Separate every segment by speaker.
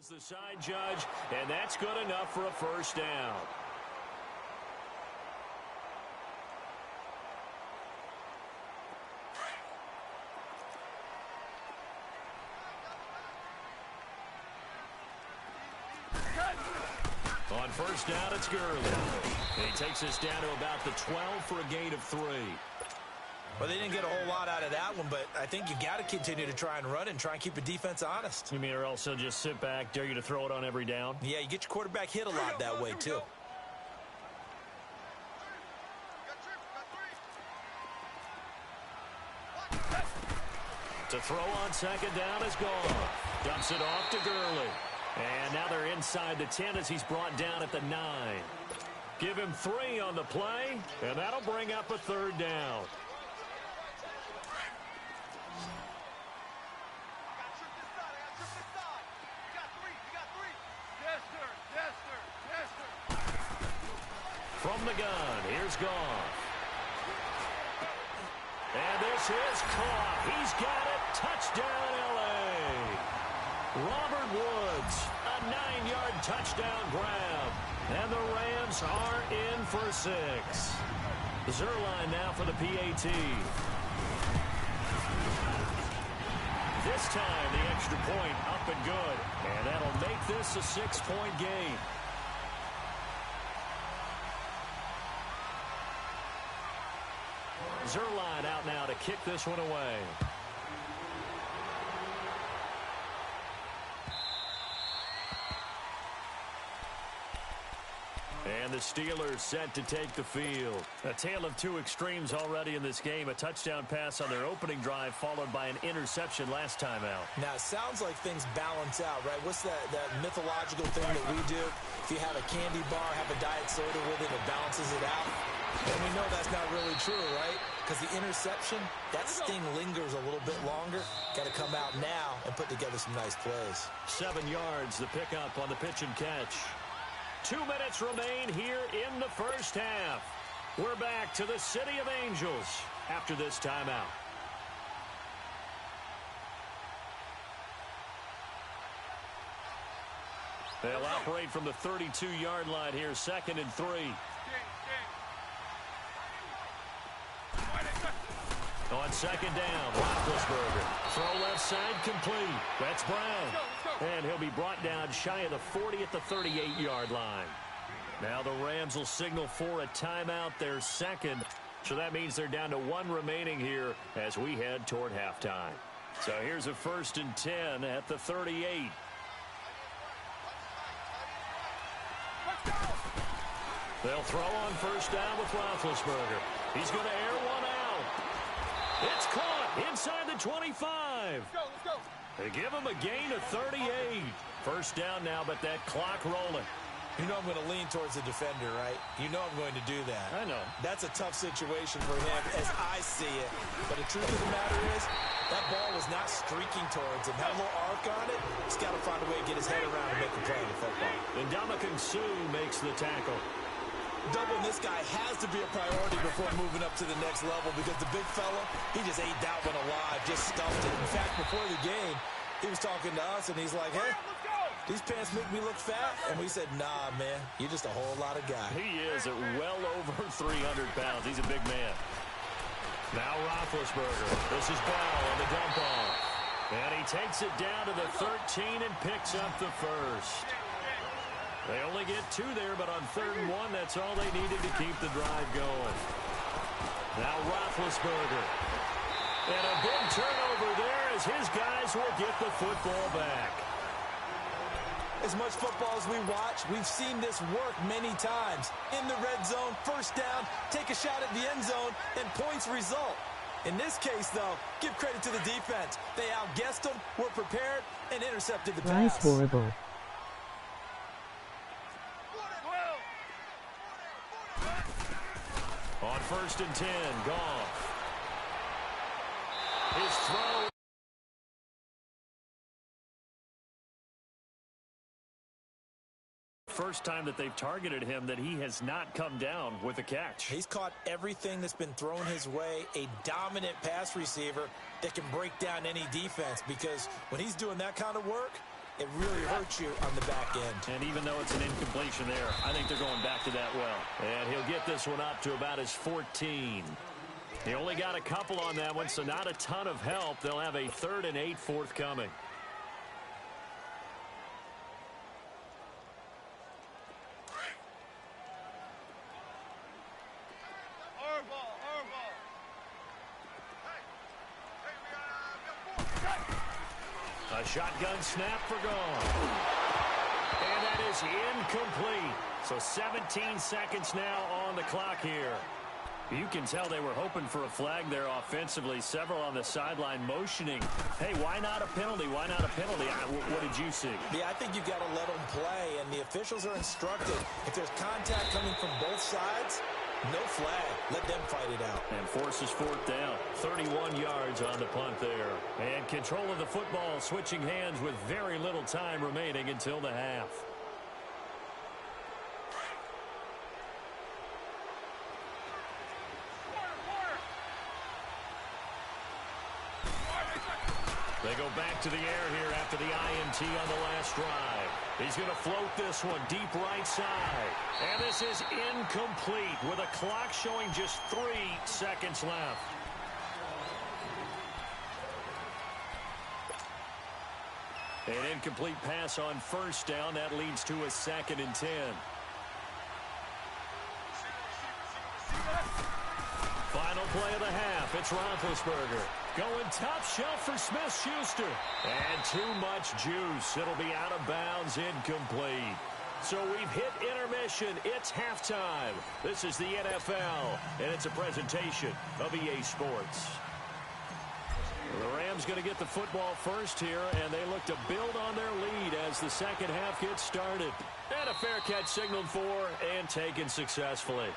Speaker 1: Says the side judge, and that's good enough for a first down. On first down, it's Gurley. And he takes us down to about the 12 for a gain of 3.
Speaker 2: Well, they didn't get a whole lot out of that one, but I think you got to continue to try and run and try and keep the defense honest.
Speaker 1: You mean or also just sit back, dare you to throw it on every down?
Speaker 2: Yeah, you get your quarterback hit a lot that way, too.
Speaker 1: To throw on second down is gone. Dumps it off to Gurley. And now they're inside the 10 as he's brought down at the 9. Give him 3 on the play, and that'll bring up a third down. From the gun, here's Goff. And this is caught. He's got it. Touchdown, L.A. Robert Woods, a 9-yard touchdown grab. And the Rams are in for 6. Zerline now for the PAT. This time, the extra point up and good. And that'll make this a 6-point game. Zerline out now to kick this one away. And the Steelers set to take the field. A tale of two extremes already in this game. A touchdown pass on their opening drive followed by an interception last time out.
Speaker 2: Now, it sounds like things balance out, right? What's that mythological thing that we do? If you have a candy bar, have a diet soda with it, it balances it out. And we know that's not really true, right? Because the interception, that sting lingers a little bit longer. Got to come out now and put together some nice plays.
Speaker 1: 7 yards, the pickup on the pitch and catch. 2 minutes remain here in the first half. We're back to the City of Angels after this timeout. They'll operate from the 32-yard line here, 2nd and 3. On second down, Roethlisberger. Throw left side complete. That's Brown. And he'll be brought down shy of the 40 at the 38-yard line. Now the Rams will signal for a timeout, their second. So that means they're down to 1 remaining here as we head toward halftime. So here's a 1st and 10 at the 38. They'll throw on first down with Roethlisberger. He's going to air one out. It's caught inside the 25.
Speaker 3: Let's go.
Speaker 1: They give him a gain of 38. First down now, but that clock rolling.
Speaker 2: You know I'm going to lean towards the defender, right? You know I'm going to do that.
Speaker 1: I know.
Speaker 2: That's a tough situation for him as I see it. But the truth of the matter is, that ball was not streaking towards him. Had a little arc on it. He's got to find a way to get his head around and make a play in the football.
Speaker 1: And Ndamukong Suh makes the tackle.
Speaker 2: Doubling this guy has to be a priority before moving up to the next level because the big fella, he just ate that one alive, just stuffed it. In fact, before the game, he was talking to us, and he's like, hey, these pants make me look fat. And we said, nah, man, you're just a whole lot of guy.
Speaker 1: He is at well over 300 pounds. He's a big man. Now Roethlisberger. This is Bell on the dump off. And he takes it down to the 13 and picks up the first. They only get 2 there, but on 3rd and 1, that's all they needed to keep the drive going. Now Roethlisberger. And a big turnover there as his guys will get the football back.
Speaker 2: As much football as we watch, we've seen this work many times. In the red zone, first down, take a shot at the end zone, and points result. In this case, though, give credit to the defense. They outguessed them, were prepared, and intercepted the pass.
Speaker 4: Rice horrible.
Speaker 1: On 1st and 10, Goff. His throw. First time that they've targeted him that he has not come down with a catch.
Speaker 2: He's caught everything that's been thrown his way, a dominant pass receiver that can break down any defense because when he's doing that kind of work, it really hurts you on the back end.
Speaker 1: And even though it's an incompletion there, I think they're going back to that well. And he'll get this one up to about his 14. He only got a couple on that one, so not a ton of help. They'll have a 3rd and 8 forthcoming. A shotgun snap for gone. And that is incomplete. So 17 seconds now on the clock here. You can tell they were hoping for a flag there offensively. Several on the sideline motioning. Hey, why not a penalty? Why not a penalty? What did you see?
Speaker 2: Yeah, I think you've got to let them play, and the officials are instructed. If there's contact coming from both sides, no flag. Let them fight it out.
Speaker 1: And forces 4th down. 31 yards on the punt there. And control of the football switching hands with very little time remaining until the half. They go back to the air here after the INT on the last drive. He's going to float this one deep right side. And this is incomplete with a clock showing just 3 seconds left. An incomplete pass on 1st down. That leads to a 2nd and 10. Final play of the half. It's Roethlisberger. Going top shelf for Smith-Schuster. And too much juice. It'll be out of bounds, incomplete. So we've hit intermission. It's halftime. This is the NFL, and it's a presentation of EA Sports. The Rams going to get the football first here, and they look to build on their lead as the second half gets started. And a fair catch signaled for and taken successfully.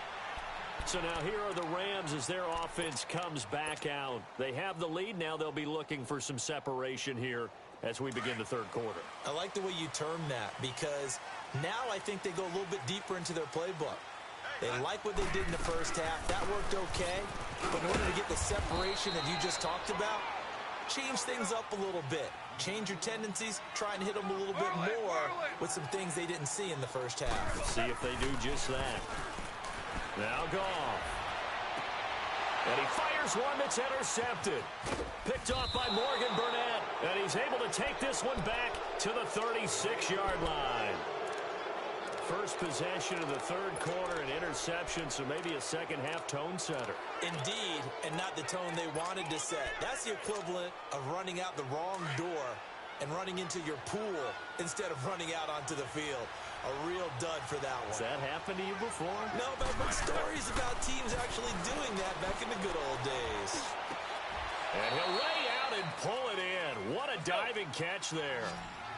Speaker 1: So now here are the Rams as their offense comes back out. They have the lead. Now they'll be looking for some separation here as we begin the 3rd quarter.
Speaker 2: I like the way you term that because now I think they go a little bit deeper into their playbook. They like what they did in the first half. That worked okay. But in order to get the separation that you just talked about, change things up a little bit. Change your tendencies. Try and hit them a little bit more with some things they didn't see in the first half.
Speaker 1: Let's see if they do just that. Now Goff. And he fires one that's intercepted. Picked off by Morgan Burnett. And he's able to take this one back to the 36-yard line. First possession of the 3rd quarter, an interception, so maybe a second-half tone setter.
Speaker 2: Indeed, and not the tone they wanted to set. That's the equivalent of running out the wrong door and running into your pool instead of running out onto the field. A real dud for that one.
Speaker 1: Has that happened to you before?
Speaker 2: No, but I've heard stories about teams actually doing that back in the good old days.
Speaker 1: And he'll lay out and pull it in. What a diving catch there.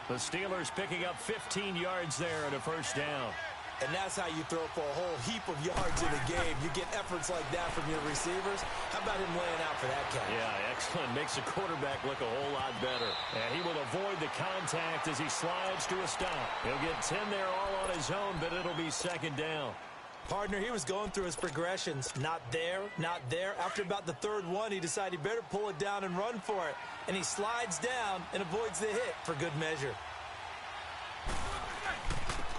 Speaker 1: The Steelers picking up 15 yards there and a 1st down.
Speaker 2: And that's how you throw for a whole heap of yards in a game. You get efforts like that from your receivers. How about him laying out for that catch?
Speaker 1: Yeah, excellent. Makes the quarterback look a whole lot better. And he will avoid the contact as he slides to a stop. He'll get 10 there all on his own, but it'll be 2nd down.
Speaker 2: Partner, he was going through his progressions. Not there, not there. After about the 3rd one, he decided he better pull it down and run for it. And he slides down and avoids the hit for good measure.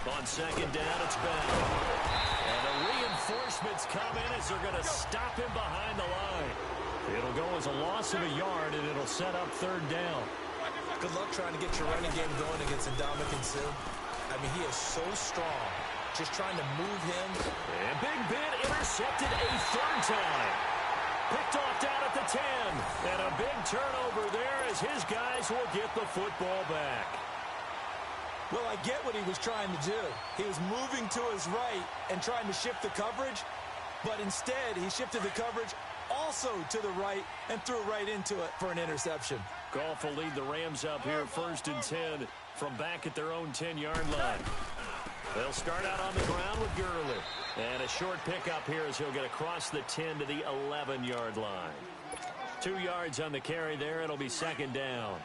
Speaker 1: On 2nd down, it's Bell. And the reinforcements come in as they're going to stop him behind the line. It'll go as a loss of a yard, and it'll set up 3rd down.
Speaker 2: Good luck trying to get your running game going against Ndamukong Suh. I mean, he is so strong. Just trying to move him.
Speaker 1: And Big Ben intercepted a 3rd time. Picked off down at the 10. And a big turnover there as his guys will get the football back.
Speaker 2: Well, I get what he was trying to do. He was moving to his right and trying to shift the coverage, but instead he shifted the coverage also to the right and threw right into it for an interception.
Speaker 1: Goff will lead the Rams up here 1st and 10 from back at their own 10-yard line. They'll start out on the ground with Gurley. And a short pickup here as he'll get across the 10 to the 11-yard line. 2 yards on the carry there. It'll be 2nd down.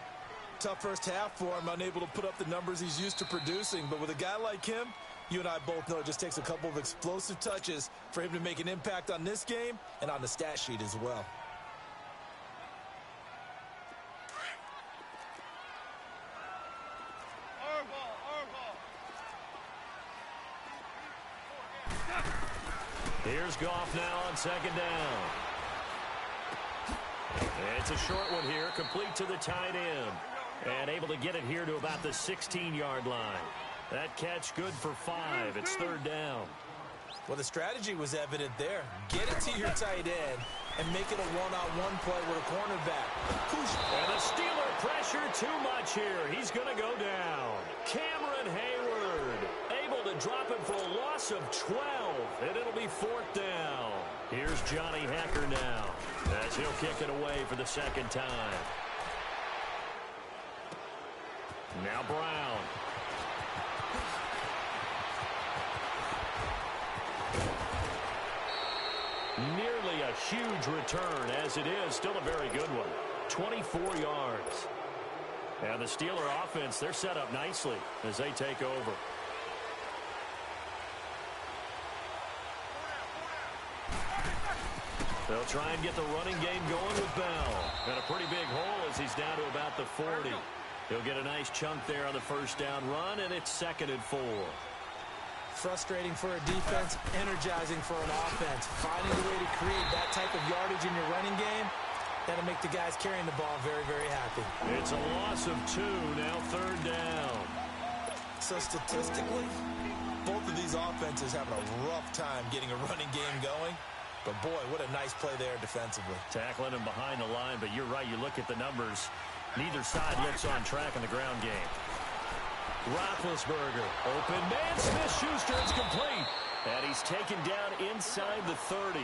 Speaker 2: Tough first half for him, unable to put up the numbers he's used to producing. But with a guy like him, you and I both know it just takes a couple of explosive touches for him to make an impact on this game and on the stat sheet as well.
Speaker 1: Here's Goff now on second down. It's a short one here, complete to the tight end. And able to get it here to about the 16-yard line. That catch good for 5. It's third down.
Speaker 2: Well, the strategy was evident there. Get it to your tight end and make it a one-on-one play with a cornerback.
Speaker 1: And the Steeler pressure too much here. He's going to go down. Cameron Hayward able to drop him for a loss of 12, and it'll be fourth down. Here's Johnny Hecker now as he'll kick it away for the second time. Now Brown. Nearly a huge return, as it is still a very good one. 24 yards. And the Steeler offense, they're set up nicely as they take over. They'll try and get the running game going with Bell. And a pretty big hole as he's down to about the 40. He'll get a nice chunk there on the first down run, and it's 2nd and 4.
Speaker 2: Frustrating for a defense, energizing for an offense. Finding a way to create that type of yardage in your running game, that'll make the guys carrying the ball very, very happy.
Speaker 1: It's a loss of 2, now third down.
Speaker 2: So statistically, both of these offenses having a rough time getting a running game going. But boy, what a nice play there defensively.
Speaker 1: Tackling him behind the line, but you're right, you look at the numbers. Neither side looks on track in the ground game. Roethlisberger, open man, Smith-Schuster, it's complete. And he's taken down inside the 30.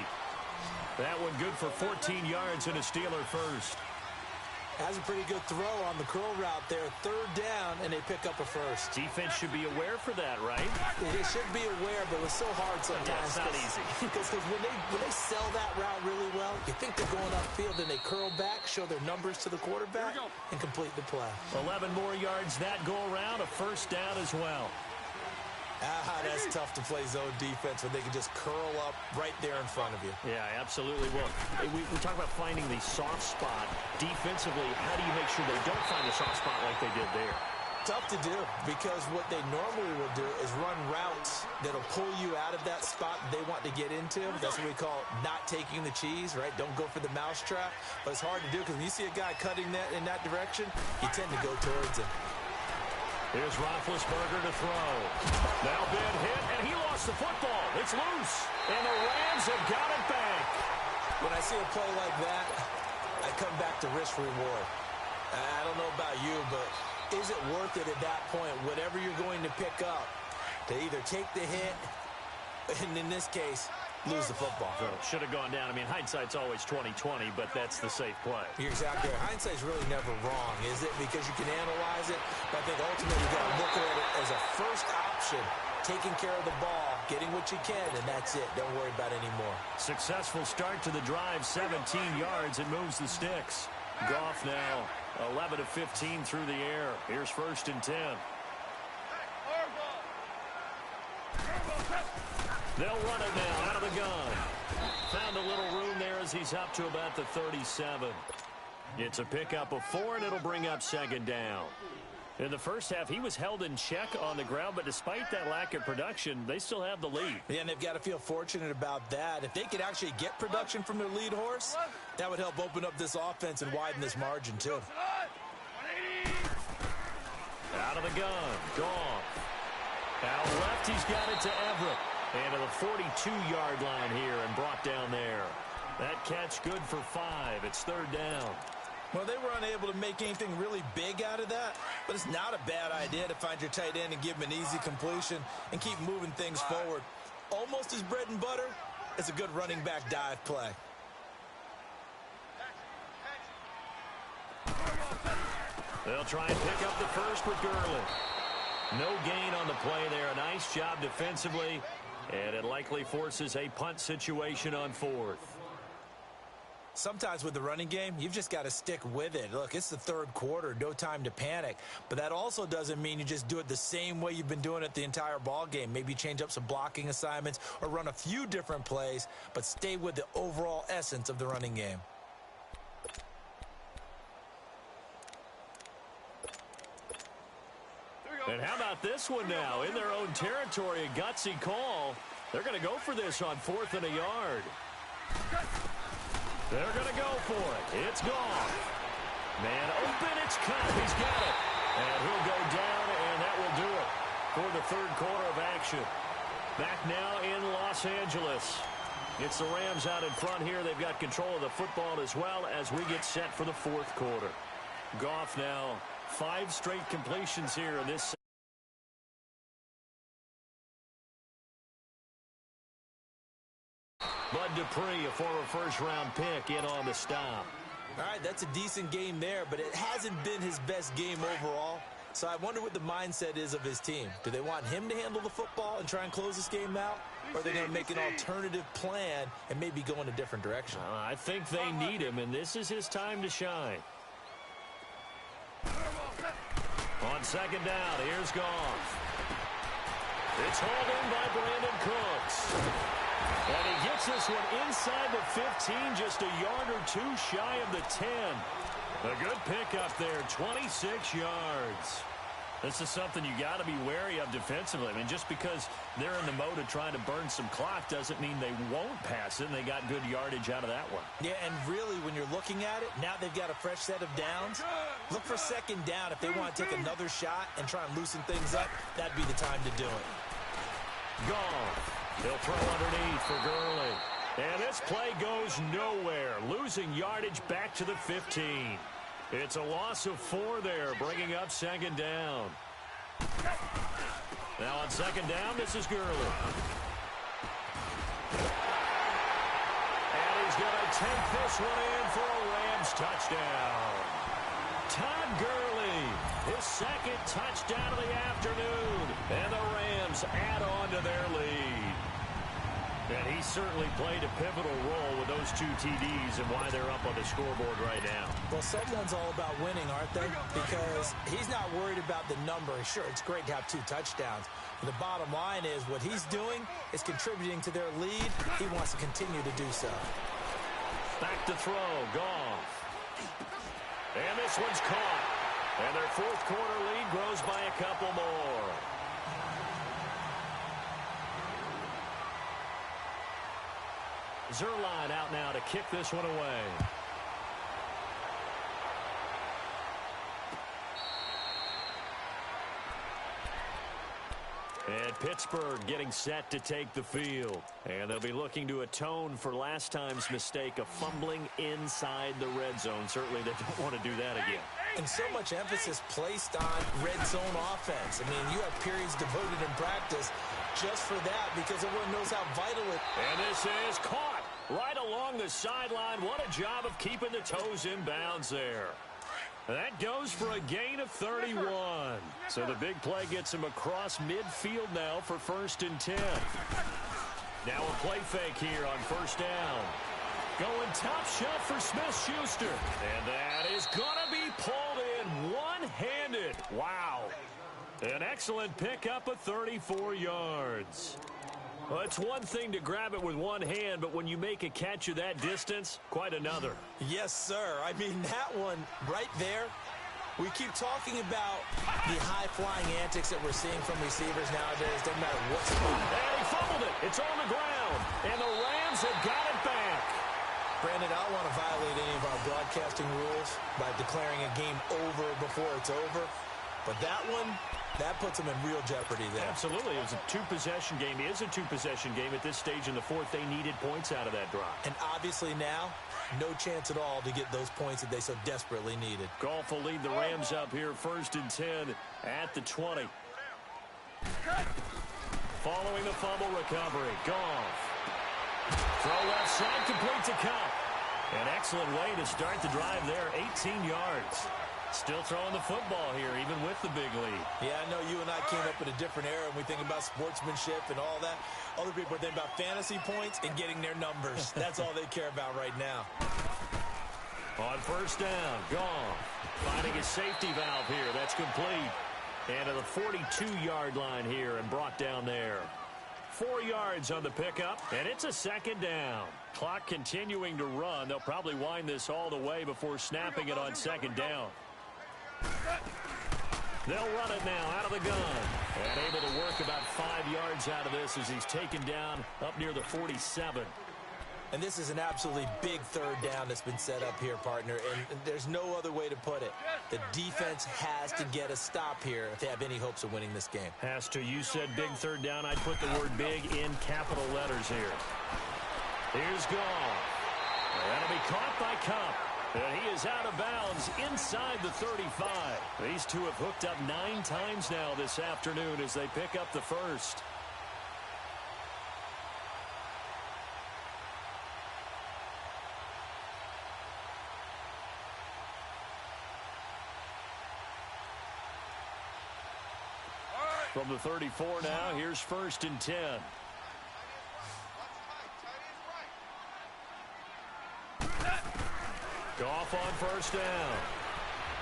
Speaker 1: That one good for 14 yards and a Steeler first.
Speaker 2: Has a pretty good throw on the curl route there. Third down, and they pick up a first.
Speaker 1: Defense should be aware for that, right?
Speaker 2: They should be aware, but it's so hard sometimes.
Speaker 1: Yeah, it's not easy.
Speaker 2: Because when they sell that route really well, you think they're going upfield, and they curl back, show their numbers to the quarterback, and complete the play.
Speaker 1: 11 more yards that go around, a first down as well.
Speaker 2: That's tough to play zone defense when they can just curl up right there in front of you.
Speaker 1: Yeah, absolutely. Well, we talk about finding the soft spot. Defensively, how do you make sure they don't find the soft spot like they did there?
Speaker 2: Tough to do, because what they normally will do is run routes that'll pull you out of that spot they want to get into. That's what we call not taking the cheese, right? Don't go for the mousetrap. But it's hard to do because when you see a guy cutting that in that direction, you tend to go towards him.
Speaker 1: Here's Roethlisberger to throw. Now been hit, and he lost the football. It's loose, and the Rams have got it back.
Speaker 2: When I see a play like that, I come back to risk-reward. I don't know about you, but is it worth it at that point, whatever you're going to pick up, to either take the hit, and in this case, lose the football?
Speaker 1: So should have gone down. I mean, hindsight's always 20/20, but that's the safe play.
Speaker 2: You're exactly right. Hindsight's really never wrong, is it? Because you can analyze it, but I think ultimately you got to look at it as a first option, taking care of the ball, getting what you can, and that's it. Don't worry about it anymore.
Speaker 1: Successful start to the drive, 17 yards. It moves the sticks. Goff now 11 of 15 through the air. Here's 1st and 10. They'll run it now out of the gun. Found a little room there as he's up to about the 37. It's a pickup of 4, and it'll bring up 2nd down. In the first half, he was held in check on the ground, but despite that lack of production, they still have the lead.
Speaker 2: Yeah, and they've got to feel fortunate about that. If they could actually get production from their lead horse, that would help open up this offense and widen this margin, too.
Speaker 1: Out of the gun, Goff. Out left, he's got it to Everett. And to the 42-yard line here and brought down there. That catch good for 5. It's 3rd down.
Speaker 2: Well, they were unable to make anything really big out of that, but it's not a bad idea to find your tight end and give him an easy completion and keep moving things forward. Almost as bread and butter as a good running back dive play.
Speaker 1: They'll try and pick up the first with Gurley. No gain on the play there. A nice job defensively. And it likely forces a punt situation on 4th.
Speaker 2: Sometimes with the running game, you've just got to stick with it. Look, it's the 3rd quarter, no time to panic. But that also doesn't mean you just do it the same way you've been doing it the entire ball game. Maybe change up some blocking assignments or run a few different plays, but stay with the overall essence of the running game.
Speaker 1: And how about this one now? In their own territory, a gutsy call. They're going to go for this on 4th and a yard. They're going to go for it. It's gone. Man open, it's caught. He's got it. And he'll go down, and that will do it for the 3rd quarter of action. Back now in Los Angeles. It's the Rams out in front here. They've got control of the football as well as we get set for the 4th quarter. Goff now 5 straight completions here in this. Bud Dupree, a former first-round pick, in on the stop.
Speaker 2: All right, that's a decent game there, but it hasn't been his best game overall. So I wonder what the mindset is of his team. Do they want him to handle the football and try and close this game out? Or are they going to make an alternative plan and maybe go in a different direction?
Speaker 1: I think they need him, and this is his time to shine. On 2nd down, here's Goff. It's hauled in by Brandon Cooks. And he gets this one inside the 15, just a yard or 2 shy of the 10. A good pickup there, 26 yards. This is something you got to be wary of defensively. I mean, just because they're in the mode of trying to burn some clock doesn't mean they won't pass it, and they got good yardage out of that one. Yeah, and really, when you're looking at it, now they've got a fresh set of downs. Look for 2nd down. If they want to take another shot and try and loosen things up, that'd be the time to do it. Goff. He'll throw underneath for Gurley. And this play goes nowhere. Losing yardage back to the 15. It's a loss of 4 there, bringing up 2nd down. Now on 2nd down, this is Gurley. And he's going to take this one in for a Rams touchdown. Todd Gurley, his 2nd touchdown of the afternoon. And the Rams add on to their lead. And he certainly played a pivotal role with those 2 TDs and why they're up on the scoreboard right now. Well, someone's all about winning, aren't they? Because he's not worried about the number. Sure, it's great to have 2 touchdowns. But the bottom line is what he's doing is contributing to their lead. He wants to continue to do so. Back to throw, Goff. And this one's caught. And their 4th quarter lead grows by a couple more. Zerline out now to kick this one away. And Pittsburgh getting set to take the field. And they'll be looking to atone for last time's mistake of fumbling inside the red zone. Certainly they don't want to do that again. And so much emphasis placed on red zone offense. I mean, you have periods devoted in practice just for that because everyone knows how vital it is. And this is caught right along the sideline. What a job of keeping the toes in bounds there. That goes for a gain of 31. So the big play gets him across midfield now for 1st and 10. Now a play fake here on 1st down. Going top shot for Smith-Schuster. And that is going to be pulled in one-handed. Wow. An excellent pickup of 34 yards. Well, it's one thing to grab it with one hand, but when you make a catch of that distance, quite another. Yes, sir. I mean, that one right there, we keep talking about the high-flying antics that we're seeing from receivers nowadays. Doesn't matter what spot. And he fumbled it. It's on the ground, and the Rams have got it back. Brandon, I don't want to violate any of our broadcasting rules by declaring a game over before it's over, but that one, that puts them in real jeopardy there. Absolutely. It was a 2-possession game. It is a 2-possession game at this stage in the 4th. They needed points out of that drive. And obviously now, no chance at all to get those points that they so desperately needed. Goff will lead the Rams up here 1st and 10 at the 20. Following the fumble recovery, Goff. Throw left side, complete to Cup. An excellent way to start the drive there, 18 yards. Still throwing the football here, even with the big lead. Yeah, I know you and I came up in a different era, and we think about sportsmanship and all that. Other people are thinking about fantasy points and getting their numbers. That's all they care about right now. On 1st down, Goff finding his safety valve here. That's complete. And to the 42-yard line here and brought down there. 4 yards on the pickup, and it's a 2nd down. Clock continuing to run. They'll probably wind this all the way before snapping it on 2nd down. They'll run it now out of the gun. And able to work about 5 yards out of this as he's taken down up near the 47.
Speaker 2: And this is an absolutely big third down that's been set up here, partner. And there's no other way to put it. The defense has to get a stop here if they have any hopes of winning this game.
Speaker 1: Has to. You said big third down. I'd put the word big in capital letters here. Here's Goff. That'll be caught by Cup. And he is out of bounds inside the 35. These two have hooked up 9 times now this afternoon as they pick up the first. From the 34 now, here's 1st and 10. Goff on 1st down.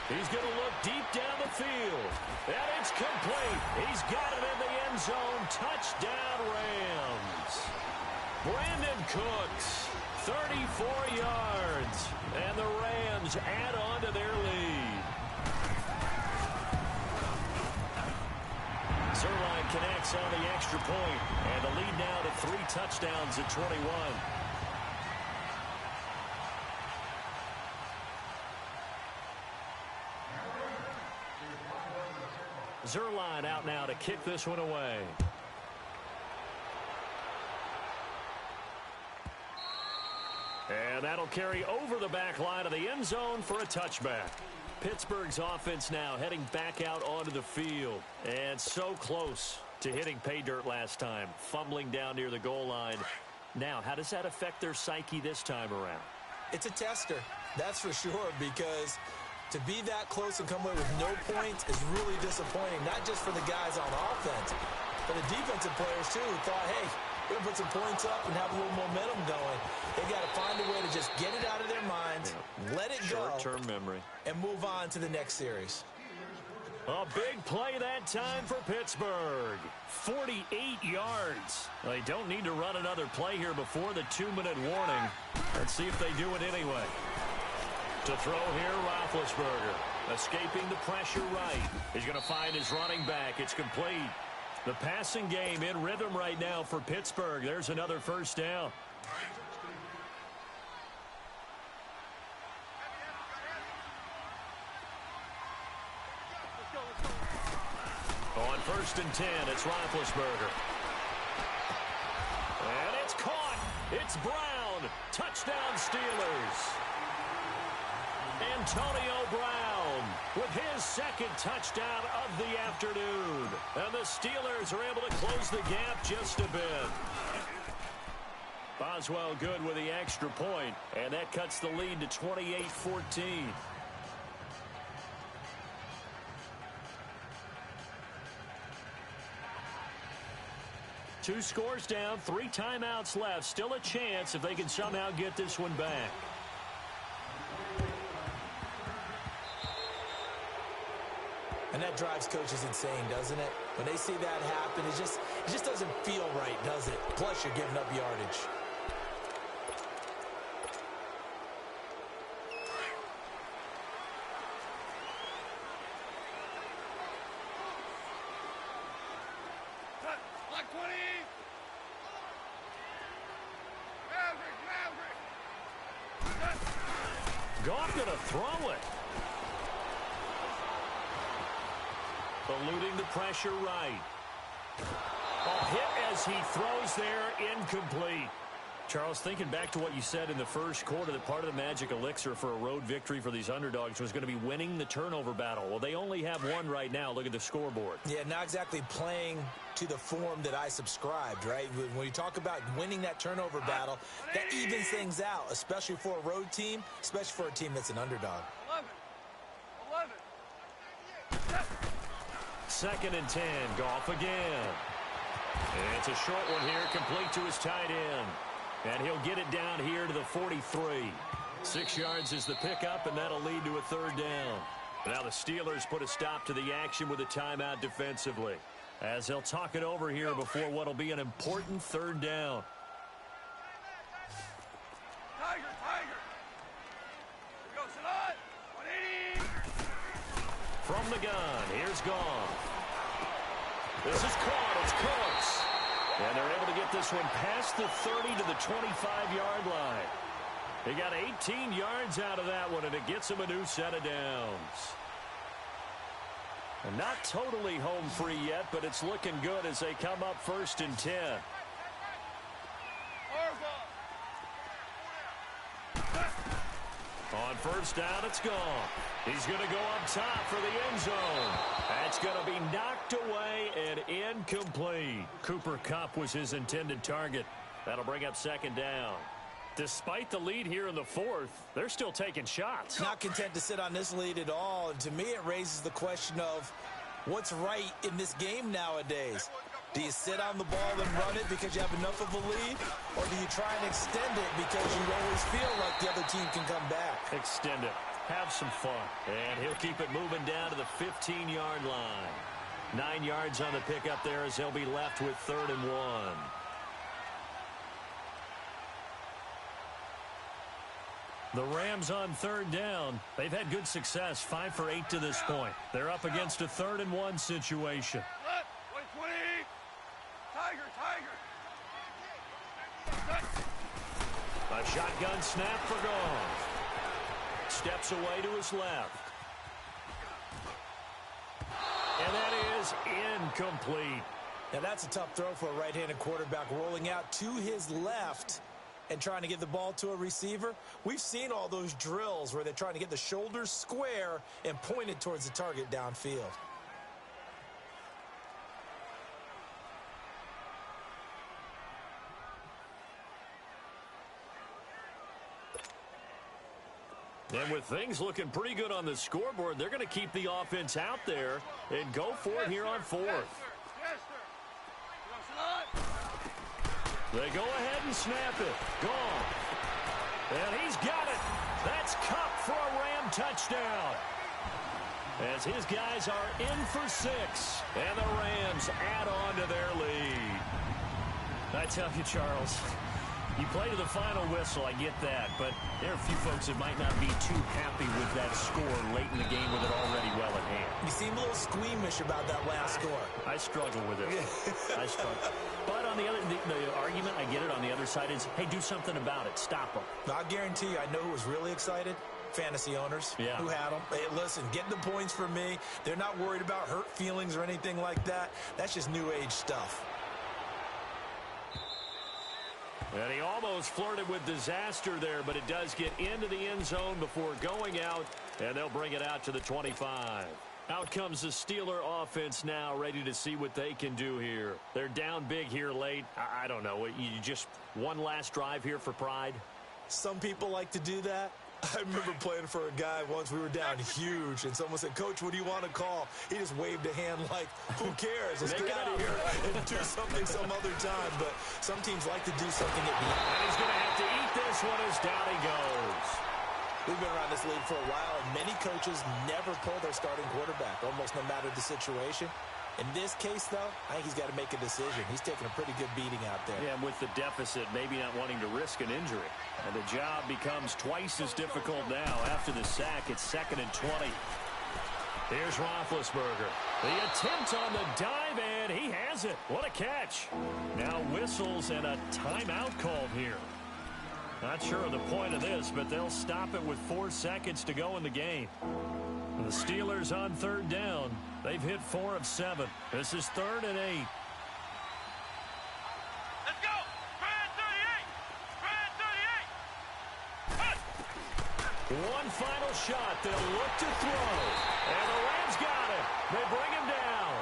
Speaker 1: He's going to look deep down the field. And it's complete. He's got it in the end zone. Touchdown, Rams. Brandon Cooks, 34 yards. And the Rams add on to their lead. Zerline connects on the extra point, and the lead now to 3 touchdowns at 21. Zerline out now to kick this one away. And that'll carry over the back line of the end zone for a touchback. Pittsburgh's offense now heading back out onto the field. And so close to hitting pay dirt last time. Fumbling down near the goal line. Now, how does that affect their psyche this time around?
Speaker 2: It's a tester, that's for sure, because to be that close and come away with no points is really disappointing, not just for the guys on offense, but the defensive players, too, who thought, hey, we're going to put some points up and have a little momentum going. They got to find a way to just get it out of their minds, let it go,
Speaker 1: short-term memory,
Speaker 2: and move on to the next series.
Speaker 1: A big play that time for Pittsburgh. 48 yards. They don't need to run another play here before the 2-minute warning. Let's see if they do it anyway. To throw here, Roethlisberger. Escaping the pressure right. He's going to find his running back. It's complete. The passing game in rhythm right now for Pittsburgh. There's another 1st down. On 1st and 10, it's Roethlisberger. And it's caught. It's Brown. Touchdown, Steelers. Antonio Brown with his 2nd touchdown of the afternoon. And the Steelers are able to close the gap just a bit. Boswell good with the extra point, and that cuts the lead to 28-14. Two scores down, 3 timeouts left. Still a chance if they can somehow get this one back.
Speaker 2: And that drives coaches insane, doesn't it? When they see that happen, it just doesn't feel right, does it? Plus, you're giving up yardage.
Speaker 1: Goff gonna throw it. Eluding the pressure right. A hit as he throws there, incomplete. Charles, thinking back to what you said in the first quarter, that part of the magic elixir for a road victory for these underdogs was going to be winning the turnover battle. Well, they only have one right now. Look at the scoreboard.
Speaker 2: Yeah, not exactly playing to the form that I subscribed, right? When you talk about winning that turnover battle, that evens things out, especially for a road team, especially for a team that's an underdog.
Speaker 1: 2nd and 10, Goff again. And it's a short one here, complete to his tight end. And he'll get it down here to the 43. 6 yards is the pickup, and that'll lead to a 3rd down. Now the Steelers put a stop to the action with a timeout defensively, as they'll talk it over here before what'll be an important 3rd down. From the gun, here's Here's Goff. This is caught. It's close. And they're able to get this one past the 30 to the 25-yard line. They got 18 yards out of that one, and it gets them a new set of downs. And not totally home free yet, but it's looking good as they come up 1st and 10. On 1st down, it's gone. He's going to go up top for the end zone. That's going to be knocked away and incomplete. Cooper Kupp was his intended target. That'll bring up 2nd down. Despite the lead here in the 4th, they're still taking shots.
Speaker 2: Not content to sit on this lead at all. And to me, it raises the question of what's right in this game nowadays. Do you sit on the ball and run it because you have enough of a lead? Or do you try and extend it because you always feel like the other team can come back?
Speaker 1: Extend it. Have some fun. And he'll keep it moving down to the 15-yard line. 9 yards on the pickup there as they'll be left with 3rd and 1. The Rams on 3rd down. They've had good success, 5 for 8 to this point. They're up against a 3rd and 1 situation. A shotgun snap for Goff. Steps away to his left. And that is incomplete.
Speaker 2: Now that's a tough throw for a right-handed quarterback, rolling out to his left and trying to get the ball to a receiver. We've seen all those drills where they're trying to get the shoulders square and point it towards the target downfield.
Speaker 1: And with things looking pretty good on the scoreboard, they're going to keep the offense out there and go for it here on 4th. They go ahead and snap it. Gone. And he's got it. That's Kupp for a Ram touchdown. As his guys are in for 6. And the Rams add on to their lead. I tell you, Charles, you play to the final whistle, I get that, but there are a few folks that might not be too happy with that score late in the game with it already well at hand.
Speaker 2: You seem a little squeamish about that last score.
Speaker 1: I struggle with it. I struggle. But on the other, the argument, I get it, on the other side is, hey, do something about it. Stop them.
Speaker 2: I guarantee you, I know who was really excited. Fantasy owners who had them. Hey, listen, getting the points for me. They're not worried about hurt feelings or anything like that. That's just new age stuff.
Speaker 1: And he almost flirted with disaster there, but it does get into the end zone before going out, and they'll bring it out to the 25. Out comes the Steeler offense now, ready to see what they can do here. They're down big here late. I don't know. You just one last drive here for pride?
Speaker 2: Some people like to do that. I remember playing for a guy once. We were down huge, and someone said, "Coach, what do you want to call?" He just waved a hand like, "Who cares? Let's get out of here and do something some other time." But some teams like to do something at the end.
Speaker 1: And he's going to have to eat this one as down he goes.
Speaker 2: We've been around this league for a while, and many coaches never pull their starting quarterback, almost no matter the situation. In this case, though, I think he's got to make a decision. He's taking a pretty good beating out there.
Speaker 1: Yeah, and with the deficit, maybe not wanting to risk an injury. And the job becomes twice as difficult now. After the sack, it's 2nd and 20. Here's Roethlisberger. The attempt on the dive, and he has it. What a catch. Now whistles and a timeout called here. Not sure of the point of this, but they'll stop it with 4 seconds to go in the game. The Steelers on 3rd down. They've hit 4 of 7. This is 3rd and 8.
Speaker 3: Let's go! Spread 38! Spread 38!
Speaker 1: One final shot. They'll look to throw. And the Rams got it. They bring him down.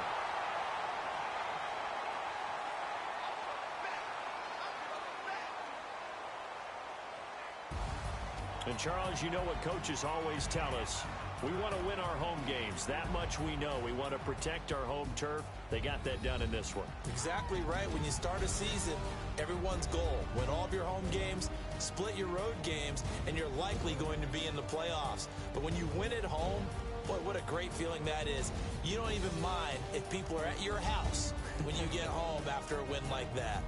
Speaker 1: And Charles, you know what coaches always tell us. We want to win our home games. That much we know. We want to protect our home turf. They got that done in this one.
Speaker 2: Exactly right. When you start a season, everyone's goal, win all of your home games, split your road games, and you're likely going to be in the playoffs. But when you win at home, boy, what a great feeling that is. You don't even mind if people are at your house when you get home after a win like that.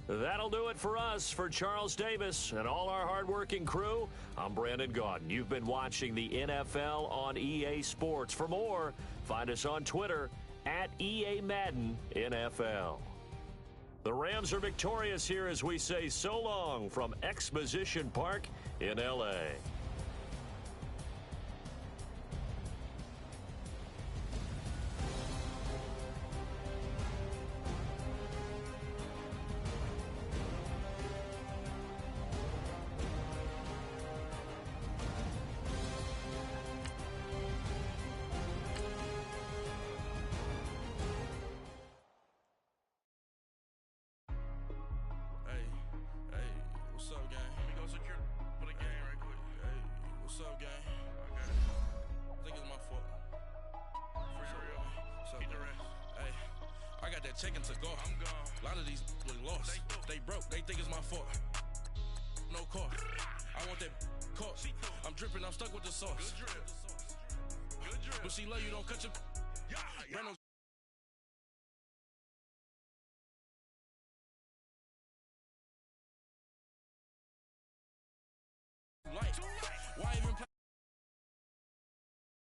Speaker 1: That'll do it for us. For Charles Davis and all our hardworking crew, I'm Brandon Gaudin. You've been watching the NFL on EA Sports. For more, find us on Twitter at EA Madden NFL. The Rams are victorious here as we say so long from Exposition Park in L.A.
Speaker 4: What's up, gang?
Speaker 3: Let me go secure for the game right quick.
Speaker 4: Hey, what's up, gang?
Speaker 3: I got it.
Speaker 4: I think it's my fault.
Speaker 3: For real.
Speaker 4: What's up,
Speaker 3: Keep the
Speaker 4: gang?
Speaker 3: rest.
Speaker 4: Hey, I got that chicken to go.
Speaker 3: I'm gone.
Speaker 4: A lot of these look lost. They broke. They think it's my fault. No car. I want that caught. I'm dripping. I'm stuck with the sauce.
Speaker 3: Good drip. Good drip.
Speaker 4: But she love you. Don't cut your